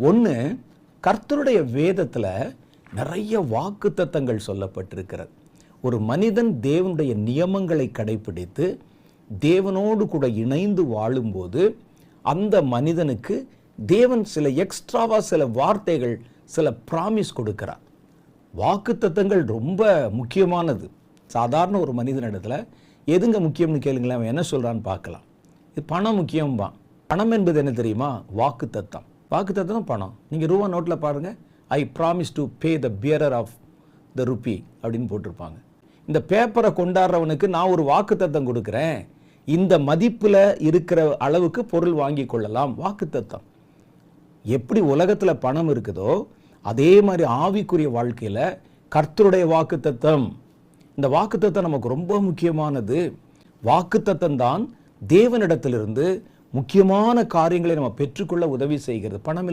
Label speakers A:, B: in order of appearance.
A: ஒன்று, கர்த்தருடைய வேதத்தில் நிறைய வாக்குத்தத்தங்கள் சொல்லப்பட்டிருக்கிறது. ஒரு மனிதன் தேவனுடைய நியமங்களை கடைபிடித்து தேவனோடு கூட இணைந்து வாழும்போது அந்த மனிதனுக்கு தேவன் சில எக்ஸ்ட்ராவா சில வார்த்தைகள், சில ப்ராமிஸ் கொடுக்கிறார். வாக்குத்தத்தங்கள் ரொம்ப முக்கியமானது. சாதாரண ஒரு மனிதனிடத்துல எதுங்க முக்கியம்னு கேளுங்களேன், அவன் என்ன சொல்றான்னு பார்க்கலாம். இது பணம் முக்கியம்பா. பணம் என்பது என்ன தெரியுமா? வாக்குத்தத்தம். வாக்குத்தத்தம் பணம். நீங்க ரூபா நோட்ல பாருங்க, I promise to pay the bearer of the rupee அப்படின்னு போட்டிருப்பாங்க. இந்த பேப்பரை கொண்டாடுறவனுக்கு நான் ஒரு வாக்குத்தத்தம் கொடுக்குறேன், இந்த மதிப்புல இருக்கிற அளவுக்கு பொருள் வாங்கி கொள்ளலாம். வாக்குத்தத்தம். எப்படி உலகத்துல பணம் இருக்குதோ அதே மாதிரி ஆவிக்குரிய வாழ்க்கையில கர்த்தருடைய வாக்குத்தத்தம். இந்த வாக்குத்தத்தம் நமக்கு ரொம்ப முக்கியமானது. வாக்குத்தத்தம் தான் தேவனிடத்திலிருந்து முக்கியமான காரியங்களை நம்ம பெற்றுக்கொள்ள உதவி செய்கிறது. பணம்